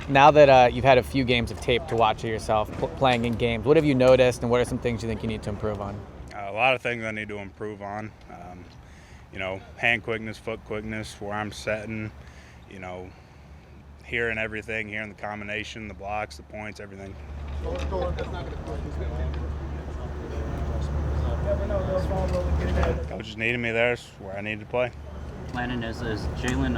Now that you've had a few games of tape to watch of yourself playing in games, what have you noticed, and what are some things you think you need to improve on? A lot of things I need to improve on. Hand quickness, foot quickness, where I'm setting, you know, hearing everything, hearing the combination, the blocks, the points, everything. Coaches needed me there, is where I needed to play. Landon, as Jalen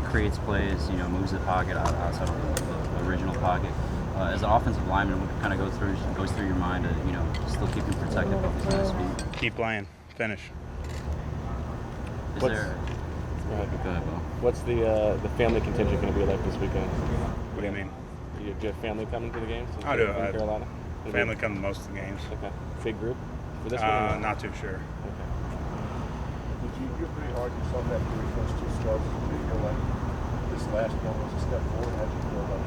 creates plays, moves the pocket outside of the original pocket, as an offensive lineman, what kind of goes through your mind to, still keep him protected but with his speed? Keep playing, finish. Go ahead, Bo. What's the family contingent going to be like this weekend? What do you mean? Do you have family coming to the games? I do. In Carolina? Family come to most of the games. Okay. Big group for this one? Not too sure. Okay. You're pretty hard. You saw that through your first two starts. Do you feel like this last one was a step forward? How do you feel about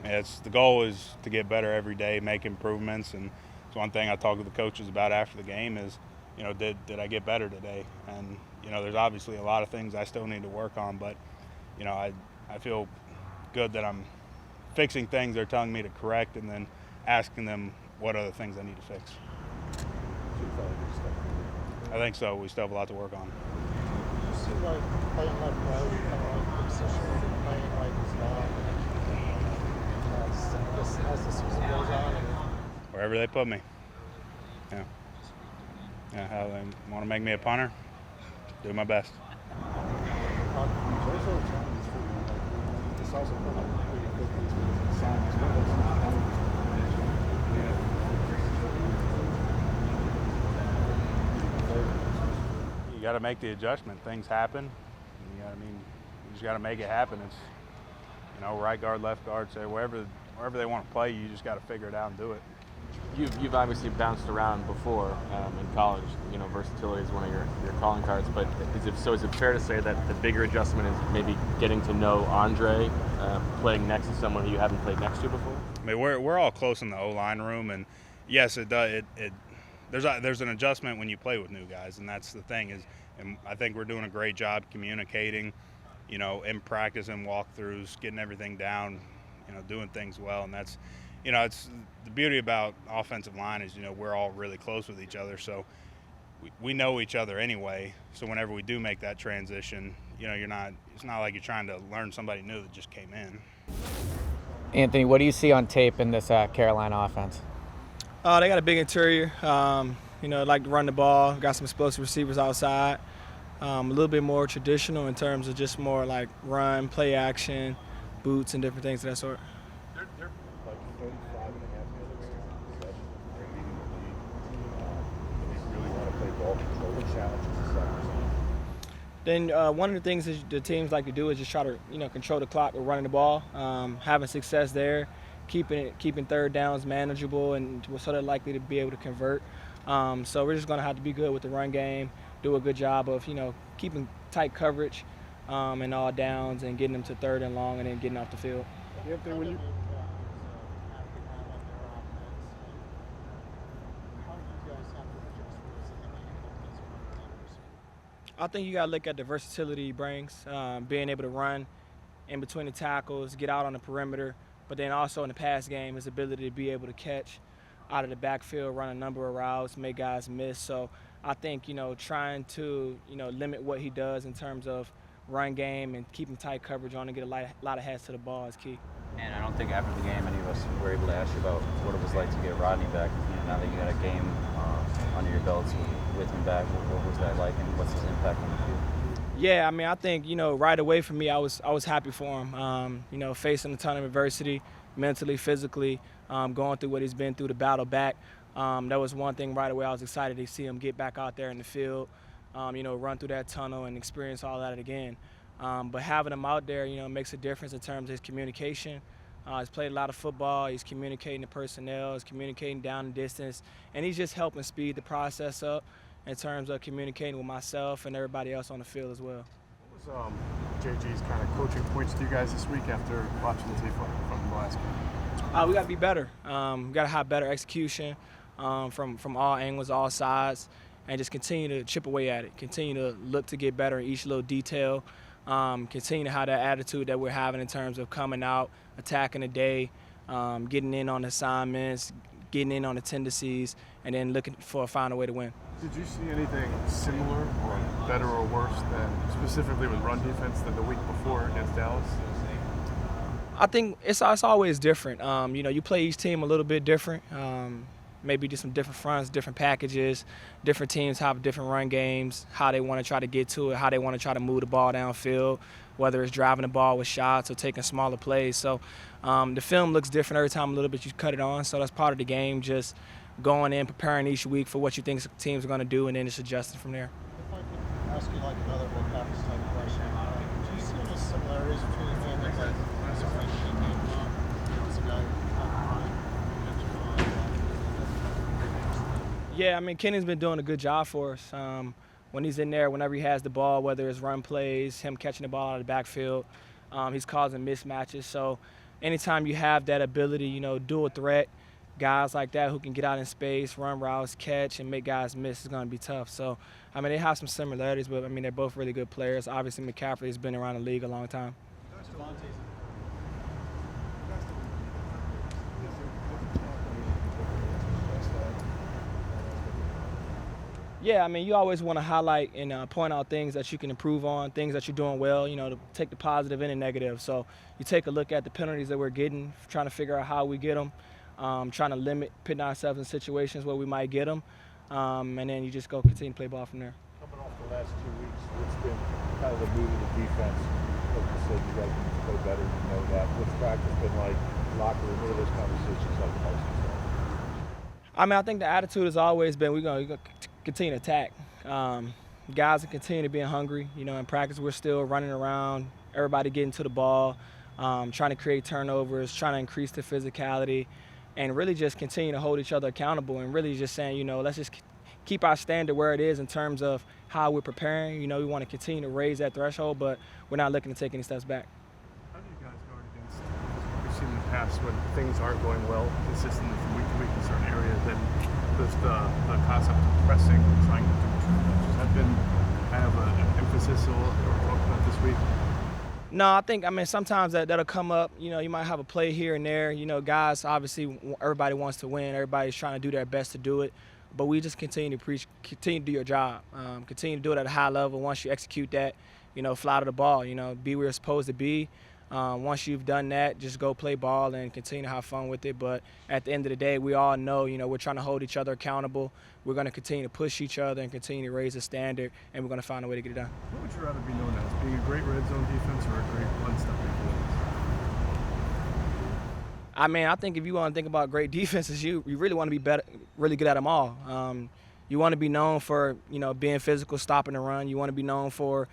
that? The goal is to get better every day, make improvements, and it's one thing I talk to the coaches about after the game is, did I get better today? And there's obviously a lot of things I still need to work on, but I feel good that I'm fixing things they're telling me to correct, and then asking them what other things I need to fix. I think so. We still have a lot to work on. You seem like playing left guard, kind of like position playing like as the season goes on. Wherever they put me. Yeah, how they want to make me a punter, do my best. You got to make the adjustment. Things happen. You just got to make it happen. It's right guard, left guard, say wherever they want to play, you just got to figure it out and do it. You've obviously bounced around before in college. Versatility is one of your calling cards. But is it fair to say that the bigger adjustment is maybe getting to know Andre, playing next to someone who you haven't played next to before? I mean, we're all close in the O-line room, and yes, it does. There's an adjustment when you play with new guys, and that's the thing is, and I think we're doing a great job communicating, in practice and walkthroughs, getting everything down, doing things well, and that's, it's the beauty about offensive line is, we're all really close with each other, so we know each other anyway. So whenever we do make that transition, it's not like you're trying to learn somebody new that just came in. Anthony, what do you see on tape in this Carolina offense? They got a big interior. Like to run the ball. Got some explosive receivers outside. A little bit more traditional in terms of just more like run, play action, boots, and different things of that sort. They're like 35 and a half minutes in possession. They're leading the league. And they really want to play ball control. What challenges is that? Then one of the things that the teams like to do is just try to control the clock with running the ball, having success there, keeping third downs manageable, and so they're likely to be able to convert. So we're just going to have to be good with the run game, do a good job of keeping tight coverage in all downs and getting them to third and long and then getting off the field. I think you got to look at the versatility he brings, being able to run in between the tackles, get out on the perimeter, but then also in the pass game, his ability to be able to catch out of the backfield, run a number of routes, make guys miss. So I think, trying to, limit what he does in terms of run game and keeping tight coverage on and get a lot of heads to the ball is key. And I don't think after the game any of us were able to ask you about what it was like to get Rodney back. Now that you had a game under your belts with him back, what was that like, and what's his impact on the field? Yeah, I mean, I think, right away for me, I was happy for him. Facing a ton of adversity, mentally, physically, going through what he's been through, the battle back. That was one thing right away. I was excited to see him get back out there in the field, run through that tunnel and experience all that again. But having him out there, makes a difference in terms of his communication. He's played a lot of football. He's communicating to personnel. He's communicating down the distance. And he's just helping speed the process up in terms of communicating with myself and everybody else on the field as well. What was JG's kind of coaching points to you guys this week after watching the tape from the last game? We got to be better. We got to have better execution from all angles, all sides, and just continue to chip away at it. Continue to look to get better in each little detail. continue to have that attitude that we're having in terms of coming out, attacking the day, getting in on assignments, getting in on the tendencies, and then looking for a final way to win. Did you see anything similar or better or worse than specifically with run defense than the week before against Dallas? I think it's always different. You play each team a little bit different. Maybe just some different fronts, different packages. Different teams have different run games, how they want to try to get to it, how they want to try to move the ball downfield, whether it's driving the ball with shots or taking smaller plays. So the film looks different every time a little bit you cut it on. So that's part of the game, just going in, preparing each week for what you think teams are going to do, and then just adjusting from there. If I could ask you like another Wilcox type question, do you see any similarities between the families? Like, Yeah, I mean, Kenny's been doing a good job for us. When he's in there, whenever he has the ball, whether it's run plays, him catching the ball out of the backfield, he's causing mismatches. So anytime you have that ability, dual threat, guys like that who can get out in space, run routes, catch, and make guys miss is going to be tough. So, I mean, they have some similarities, but, I mean, they're both really good players. Obviously, McCaffrey has been around the league a long time. Yeah, I mean, you always want to highlight and point out things that you can improve on, things that you're doing well, to take the positive and the negative. So you take a look at the penalties that we're getting, trying to figure out how we get them, trying to limit putting ourselves in situations where we might get them, and then you just go continue to play ball from there. Coming off the last 2 weeks, what's been kind of the mood of the defense? Like you said, you guys need to play better. You know that. What's practice been like? Locker room, what are those conversations like the most? I mean, I think the attitude has always been we're going to continue to attack. Guys are continue to being hungry. In practice we're still running around, everybody getting to the ball, trying to create turnovers, trying to increase the physicality, and really just continue to hold each other accountable and really just saying, let's just keep our standard where it is in terms of how we're preparing. We want to continue to raise that threshold, but we're not looking to take any steps back. How do you guys guard against, we've seen in the past when things aren't going well consistently from week to week in certain areas, then there's the concept of pressing, trying to do has that been kind of an emphasis or talked about this week? No, I think, sometimes that'll come up. You might have a play here and there. Guys, obviously, everybody wants to win. Everybody's trying to do their best to do it. But we just continue to do your job. Continue to do it at a high level. Once you execute that, fly to the ball, be where you're supposed to be. Once you've done that, just go play ball and continue to have fun with it. But at the end of the day, we all know, we're trying to hold each other accountable. We're going to continue to push each other and continue to raise the standard, and we're going to find a way to get it done. What would you rather be known as, being a great red zone defense or a great one-step defense? I think if you want to think about great defenses, you really want to be really good at them all. You want to be known for, being physical, stopping the run. You want to be known for,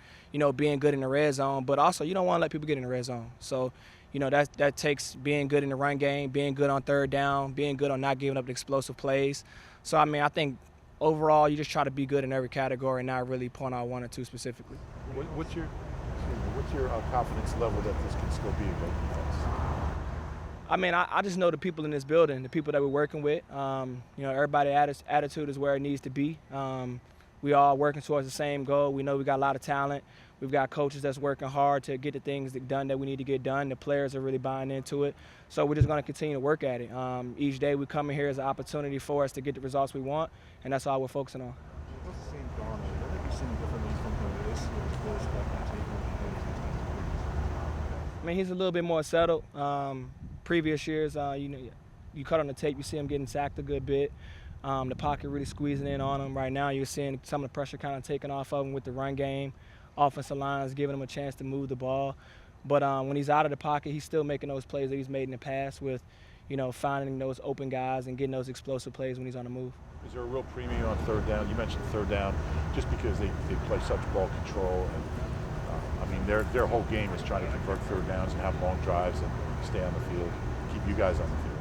being good in the red zone. But also, you don't want to let people get in the red zone. So, that takes being good in the run game, being good on third down, being good on not giving up the explosive plays. So, I think overall, you just try to be good in every category and not really point out one or two specifically. What's your confidence level that this can still be a great defense? I just know the people in this building, the people that we're working with. Everybody's attitude is where it needs to be. We all working towards the same goal. We know we got a lot of talent. We've got coaches that's working hard to get the things done that we need to get done. The players are really buying into it. So we're just going to continue to work at it. Each day we come in here as an opportunity for us to get the results we want, and that's all we're focusing on. What's the same Darnold? I think you've seen differently from this year. He's a little bit more settled. Previous years, you cut on the tape, you see him getting sacked a good bit. The pocket really squeezing in on him. Right now, you're seeing some of the pressure kind of taken off of him with the run game. Offensive line is giving him a chance to move the ball. But when he's out of the pocket, he's still making those plays that he's made in the past with, finding those open guys and getting those explosive plays when he's on the move. Is there a real premium on third down? You mentioned third down just because they play such ball control. And, their whole game is trying to convert third downs and have long drives and stay on the field, keep you guys on the field.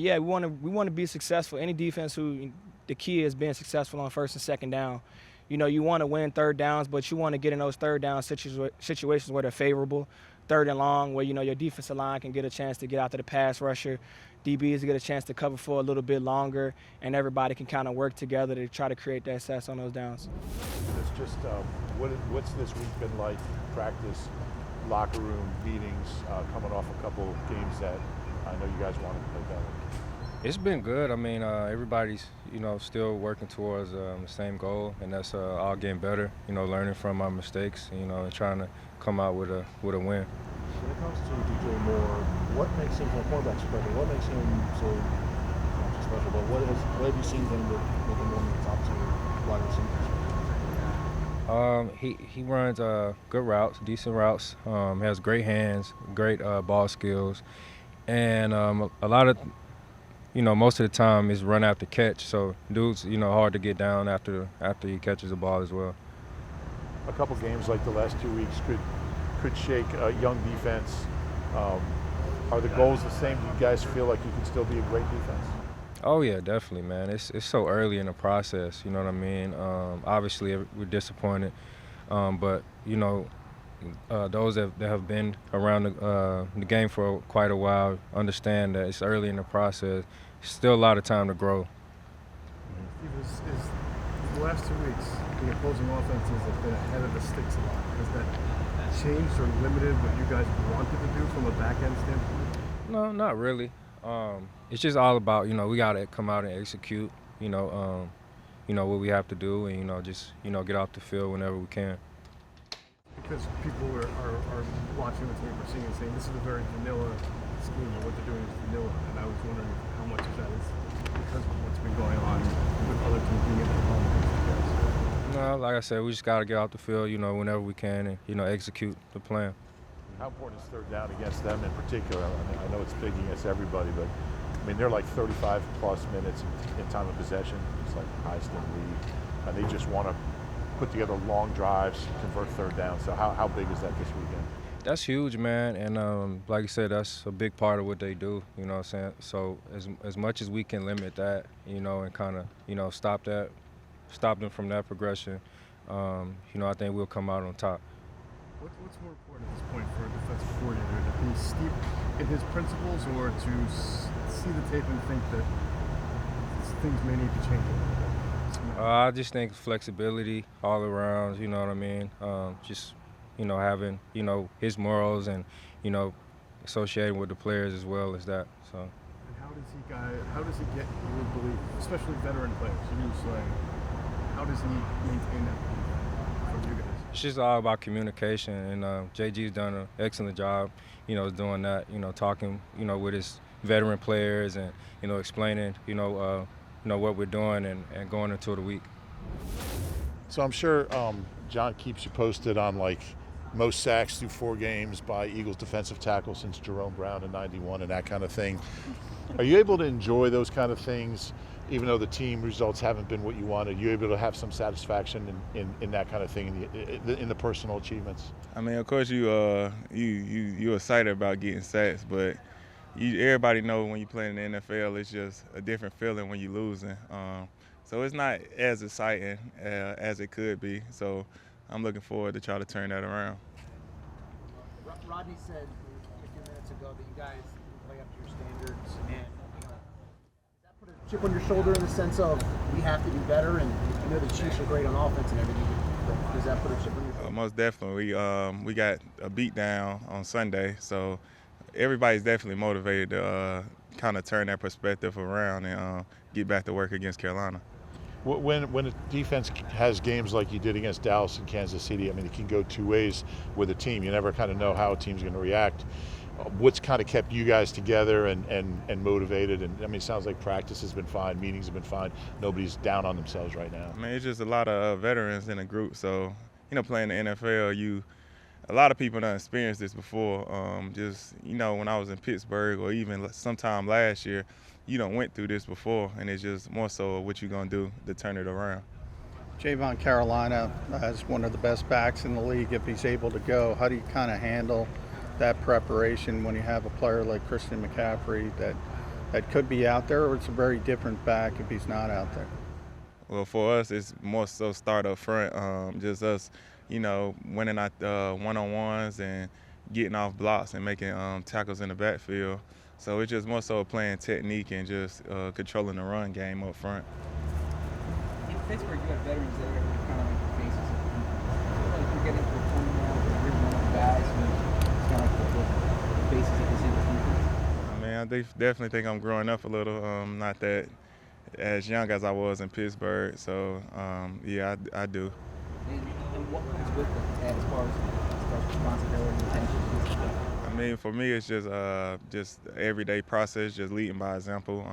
Yeah, we want to be successful. Any defense the key is being successful on first and second down. you want to win third downs, but you want to get in those third down situations where they're favorable, third and long, where, your defensive line can get a chance to get out to the pass rusher, DBs get a chance to cover for a little bit longer, and everybody can kind of work together to try to create that success on those downs. It's just what's this week been like? Practice, locker room meetings, coming off a couple games that I know you guys wanted to play better. It's been good. I mean, everybody's still working towards the same goal, and that's all getting better. Learning from our mistakes, and trying to come out with a win. When it comes to DJ Moore, what makes him from a cornerback special? What makes him so not just special? But what have you seen him with him one of the top 2 wide receivers? He runs good routes, decent routes. Has great hands, great ball skills, and a lot of, most of the time is run after catch. So dude's hard to get down after he catches the ball as well. A couple games like the last 2 weeks could shake a young defense. Are the goals the same? Do you guys feel like you can still be a great defense? Oh yeah, definitely, man. It's so early in the process. You know what I mean? Obviously, we're disappointed, but those that have been around the game for quite a while understand that it's early in the process. Still a lot of time to grow. Is the last 2 weeks, the opposing offenses have been ahead of the sticks a lot. Has that changed or limited what you guys wanted to do from a back end standpoint? No, not really. It's just all about, we got to come out and execute, what we have to do, and, just, get off the field whenever we can. Because people are watching the tape or seeing and saying this is a very vanilla scheme, and what they're doing is vanilla. And I was wondering how much of that is because of what's been going on with other teams being able to run against you guys. No, like I said, we just got to get off the field, whenever we can and, execute the plan. How important is third down against them in particular? I mean, I know it's big against everybody, but I mean, they're like 35-plus minutes in time of possession. It's like highest in the league. And they just want to put together long drives, convert third down. So how big is that this weekend? That's huge, man. And like you said, that's a big part of what they do, you know what I'm saying? So as much as we can limit that, and kind of, stop them from that progression, I think we'll come out on top. What's more important at this point for a defensive coordinator, to be steep in his principles or to see the tape and think that things may need to change a little bit? I just think flexibility all around, you know what I mean? Just, having, his morals and, associating with the players as well as that. So. And how does he get your belief, especially veteran players? How does he maintain that belief from you guys? It's just all about communication, and JG's done an excellent job, doing that, talking, with his veteran players and, explaining, what we're doing and going into the week. So I'm sure John keeps you posted on like most sacks through 4 games by Eagles defensive tackle since Jerome Brown in '91 and that kind of thing. Are you able to enjoy those kind of things, even though the team results haven't been what you wanted? Are you able to have some satisfaction in that kind of thing, in the personal achievements? I mean, of course, you're excited about getting sacks, but everybody knows when you play in the NFL, it's just a different feeling when you're losing. So it's not as exciting as it could be. So I'm looking forward to try to turn that around. Rodney said a few minutes ago that you guys play up to your standards, and does that put a chip on your shoulder in the sense of we have to do better? And I know the Chiefs are great on offense and everything, but does that put a chip on your shoulder? Most definitely. We got a beat down on Sunday, so everybody's definitely motivated to kind of turn that perspective around and get back to work against Carolina. When a defense has games like you did against Dallas and Kansas City, I mean, it can go 2 ways with a team. You never kind of know how a team's going to react. What's kind of kept you guys together and motivated? And I mean, it sounds like practice has been fine, meetings have been fine. Nobody's down on themselves right now. I mean, it's just a lot of veterans in the group. So, playing the NFL, a lot of people done experienced this before. When I was in Pittsburgh or even sometime last year, you done went through this before, and it's just more so what you're going to do to turn it around. Javon, Carolina has one of the best backs in the league if he's able to go. How do you kind of handle that preparation when you have a player like Christian McCaffrey that could be out there, or it's a very different back if he's not out there? Well, for us, it's more so start up front. Just us, winning our one-on-ones and getting off blocks and making tackles in the backfield. So it's just more so playing technique and just controlling the run game up front. In Pittsburgh, you have veterans there who kind of like the faces of the team. I feel like you're getting to a point now where you're one of the guys who's kind of like the faces of the defense. I mean, I definitely think I'm growing up a little. Not that as young as I was in Pittsburgh. So, yeah, I do. And what comes with it as far as responsibility and attention? I mean, for me, it's just everyday process, just leading by example,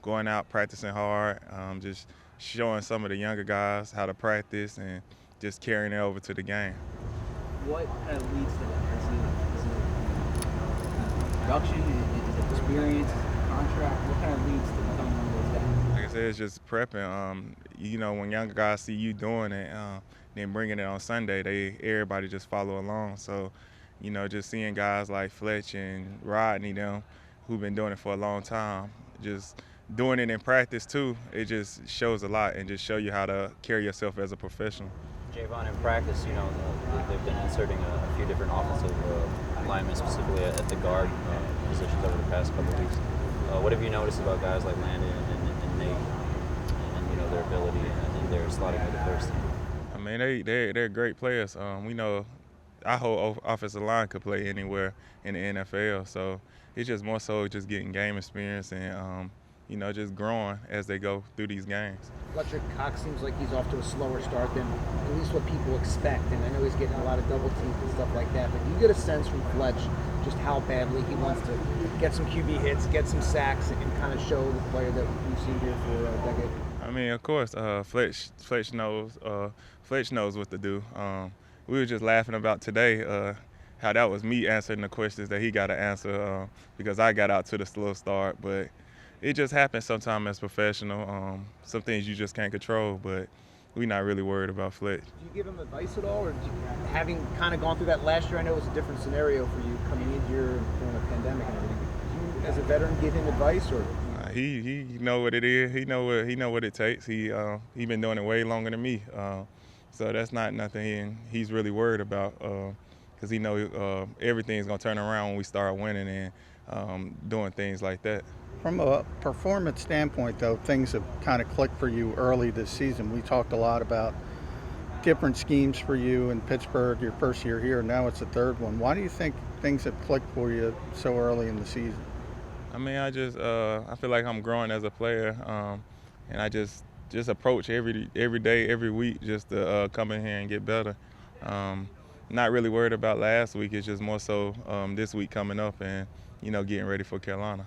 going out, practicing hard, just showing some of the younger guys how to practice and just carrying it over to the game. What kind of leads to that? Is it production? Is it experience? Is it contract? What kind of leads to becoming one of those guys? Like I said, it's just prepping. When younger guys see you doing it, then bringing it on Sunday, everybody just follow along. So, just seeing guys like Fletch and Rodney, them, who've been doing it for a long time, just doing it in practice too, it just shows a lot and just show you how to carry yourself as a professional. Javon, in practice, they've been inserting a few different offensive linemen, specifically at the guard positions over the past couple of weeks. What have you noticed about guys like Landon and Nate and their ability and their slotting with the first team? I mean, they're great players. We know our whole offensive line could play anywhere in the NFL, so it's just more so just getting game experience and just growing as they go through these games. Fletcher Cox seems like he's off to a slower start than at least what people expect, and I know he's getting a lot of double teams and stuff like that, but do you get a sense from Fletch just how badly he wants to get some QB hits, get some sacks, and kind of show the player that we've seen here for a decade? I mean, of course, Fletch knows what to do. We were just laughing about today how that was me answering the questions that he got to answer because I got out to the slow start. But it just happens sometimes as professional. Some things you just can't control, but we're not really worried about Fletch. Do you give him advice at all, or having kind of gone through that last year? I know it was a different scenario for you coming in here during a pandemic and everything. Do you, as a veteran, give him advice, or? He know what it is. He know what it takes. He been doing it way longer than me. So that's not nothing he's really worried about because he know everything's gonna turn around when we start winning and doing things like that. From a performance standpoint, though, things have kind of clicked for you early this season. We talked a lot about different schemes for you in Pittsburgh, your first year here, now it's the third one. Why do you think things have clicked for you so early in the season? I mean, I feel like I'm growing as a player, and I just approach every day, every week, just to come in here and get better. Not really worried about last week. It's just more so this week coming up and getting ready for Carolina.